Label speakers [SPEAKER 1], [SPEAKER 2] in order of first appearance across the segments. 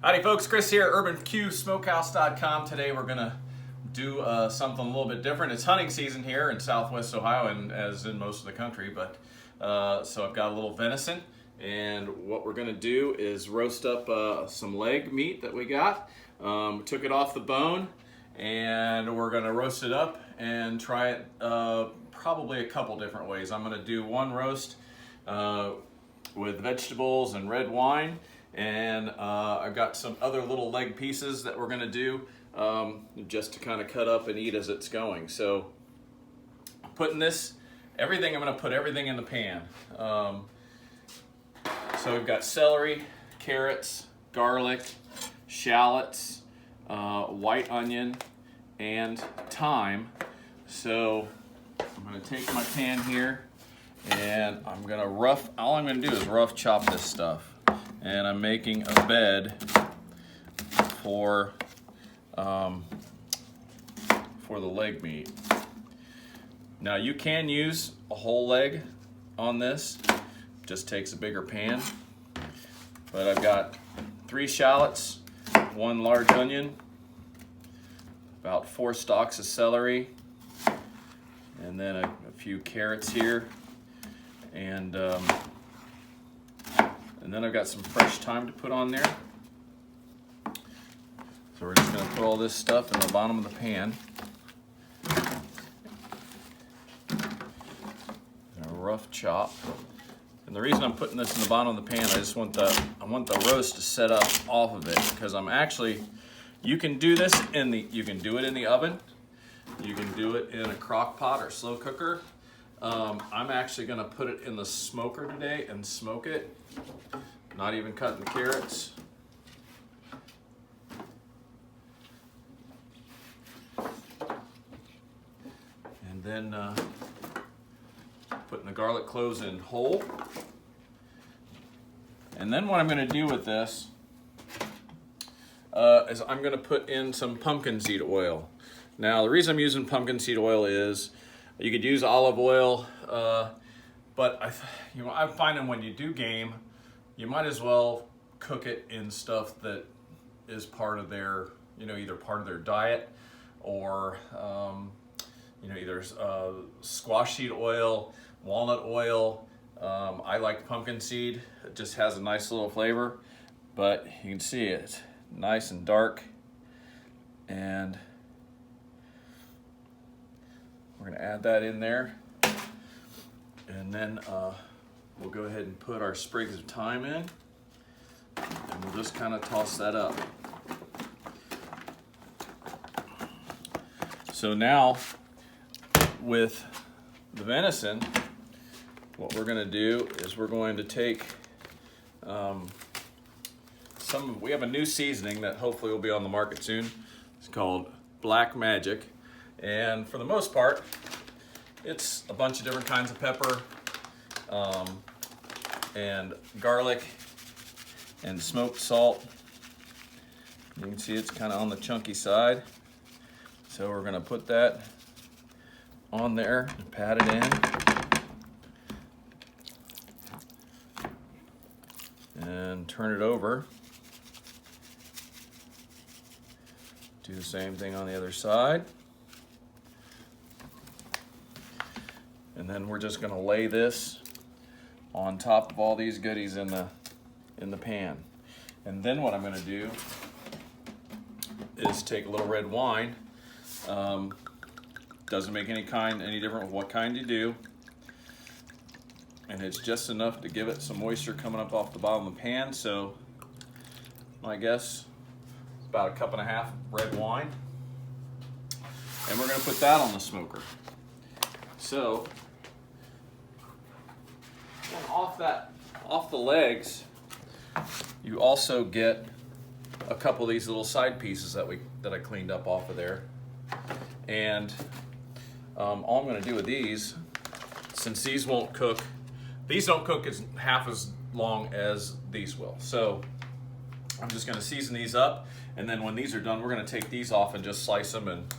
[SPEAKER 1] Howdy folks, Chris here, UrbanQ, Smokehouse.com. Today we're gonna do something a little bit different. It's hunting season here in Southwest Ohio, and as in most of the country, but so I've got a little venison, and what we're gonna do is roast up some leg meat that we got. Took it off the bone, and we're gonna roast it up and try it probably a couple different ways. I'm gonna do one roast with vegetables and red wine. And I've got some other little leg pieces that we're gonna do just to kind of cut up and eat as it's going. So putting this, I'm gonna put everything in the pan. So we've got celery, carrots, garlic, shallots, white onion, and thyme. So I'm gonna take my pan here and all I'm gonna do is rough chop this stuff. And I'm making a bed for the leg meat. Now you can use a whole leg on this, just takes a bigger pan. But I've got 3 shallots, 1 large onion, about 4 stalks of celery, and then a few carrots here, and then I've got some fresh thyme to put on there. So we're just going to put all this stuff in the bottom of the pan. A rough chop. And the reason I'm putting this in the bottom of the pan, I want the roast to set up off of it, because you can do this you can do it in the oven. You can do it in a crock pot or slow cooker. I'm actually going to put it in the smoker today and smoke it. Not even cutting the carrots. And then putting the garlic cloves in whole. And then what I'm going to do with this is I'm going to put in some pumpkin seed oil. Now the reason I'm using pumpkin seed oil is you could use olive oil, but I'm finding when you do game, you might as well cook it in stuff that is part of their, either part of their diet or, either squash seed oil, walnut oil. I like pumpkin seed. It just has a nice little flavor, but you can see it's nice and dark. And we're gonna add that in there. And then we'll go ahead and put our sprigs of thyme in, and we'll just kind of toss that up. So now, with the venison, what we're going to do is we're going to take we have a new seasoning that hopefully will be on the market soon. It's called Black Magic, and for the most part, it's a bunch of different kinds of pepper, and garlic and smoked salt. You can see it's kind of on the chunky side. So we're going to put that on there and pat it in. And turn it over. Do the same thing on the other side. And then we're just going to lay this on top of all these goodies in the pan. And then what I'm going to do is take a little red wine. Doesn't make any different with what kind you do. And it's just enough to give it some moisture coming up off the bottom of the pan. So my guess is about 1.5 cups red wine. And we're going to put that on the smoker. So off the legs, you also get a couple of these little side pieces that I cleaned up off of there. And all I'm going to do with these, since these don't cook as half as long as these will. So I'm just going to season these up, and then when these are done, we're going to take these off and just slice them and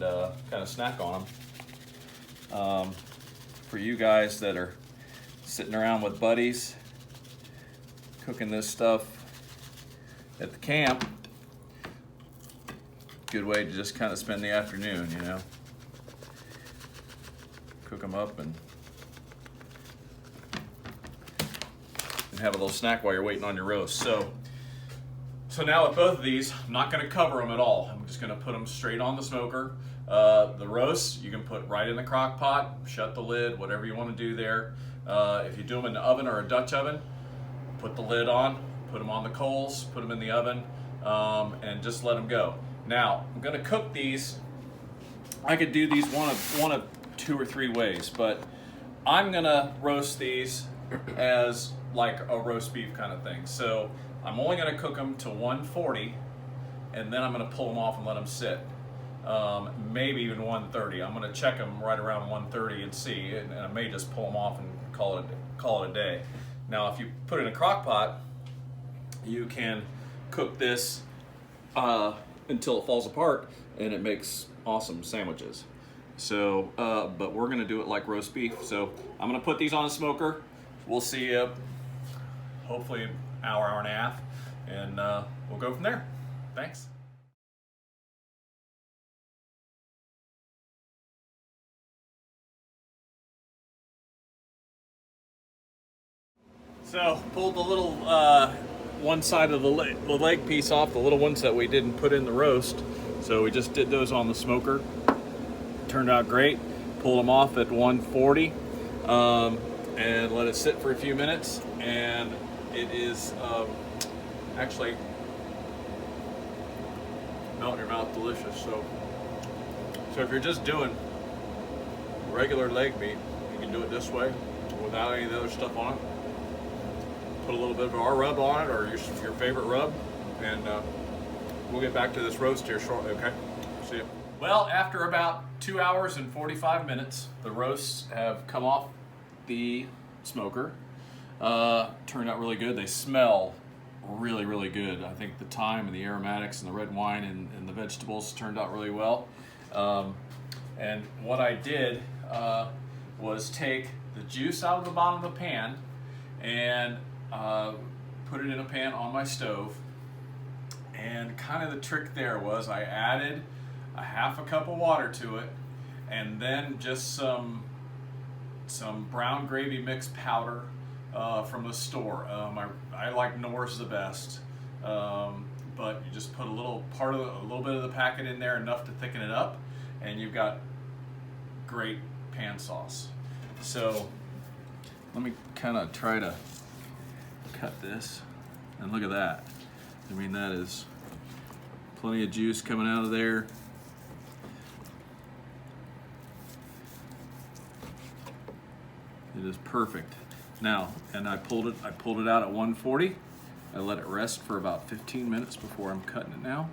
[SPEAKER 1] kind of snack on them. For you guys that are sitting around with buddies, cooking this stuff at the camp, good way to just kind of spend the afternoon, you know. Cook them up and have a little snack while you're waiting on your roast. So now with both of these, I'm not going to cover them at all. I'm just going to put them straight on the smoker. The roast you can put right in the crock pot, shut the lid, whatever you want to do there. If you do them in the oven or a Dutch oven, put the lid on, put them on the coals, put them in the oven, and just let them go. Now, I'm going to cook these. I could do these one of 2 or 3 ways, but I'm going to roast these as like a roast beef kind of thing. So I'm only going to cook them to 140, and then I'm going to pull them off and let them sit. Maybe even 130. I'm going to check them right around 130 and see, and I may just pull them off and call it a day. Now, if you put it in a crock pot, you can cook this until it falls apart, and it makes awesome sandwiches. So, but we're going to do it like roast beef. So I'm going to put these on a smoker. We'll see you hopefully an hour and a half, and we'll go from there. Thanks. So pulled the little one side of the leg piece off, the little ones that we didn't put in the roast. So we just did those on the smoker. Turned out great. Pulled them off at 140 and let it sit for a few minutes. And it is actually melt in your mouth delicious. So if you're just doing regular leg meat, you can do it this way without any of the other stuff on it. Put a little bit of our rub on it, or your favorite rub, and we'll get back to this roast here shortly, okay? See you. Well, after about 2 hours and 45 minutes, the roasts have come off the smoker. Turned out really good. They smell really, really good. I think the thyme and the aromatics and the red wine and the vegetables turned out really well. And what I did was take the juice out of the bottom of the pan and put it in a pan on my stove. And kind of the trick there was I added a half a cup of water to it, and then just some brown gravy mix powder from the store. I like Knorr's the best, but you just put a little bit of the packet in there, enough to thicken it up, and you've got great pan sauce. So let me kind of try to cut this, and look at that. I mean, that is plenty of juice coming out of there. It is perfect. Now, and I pulled it out at 140. I let it rest for about 15 minutes before I'm cutting it now.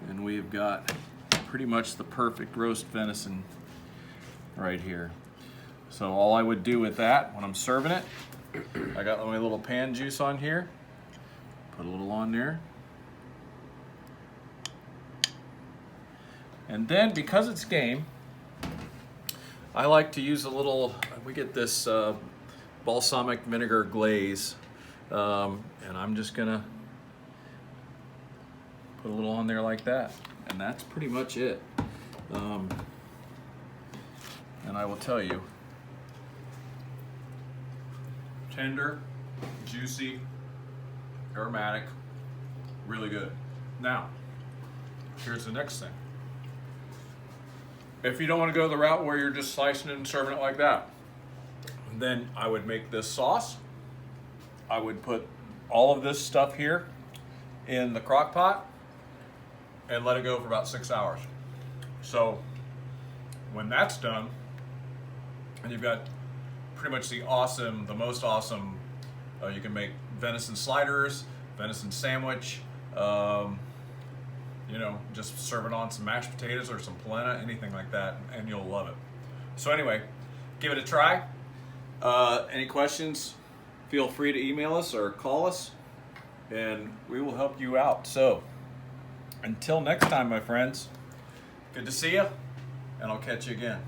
[SPEAKER 1] And we've got pretty much the perfect roast venison right here. So all I would do with that when I'm serving it, I got my little pan juice on here. Put a little on there. And then, because it's game, I like to use a little, we get this balsamic vinegar glaze, and I'm just gonna put a little on there like that. And that's pretty much it. And I will tell you, tender, juicy, aromatic, really good. Now, here's the next thing. If you don't want to go the route where you're just slicing it and serving it like that, then I would make this sauce. I would put all of this stuff here in the crock pot and let it go for about 6 hours. So when that's done, and you've got pretty much the most awesome, you can make venison sliders, venison sandwich, you know, just serve it on some mashed potatoes or some polenta, anything like that, and you'll love it. So anyway, give it a try. Any questions, feel free to email us or call us, and we will help you out. So until next time, my friends, good to see you, and I'll catch you again.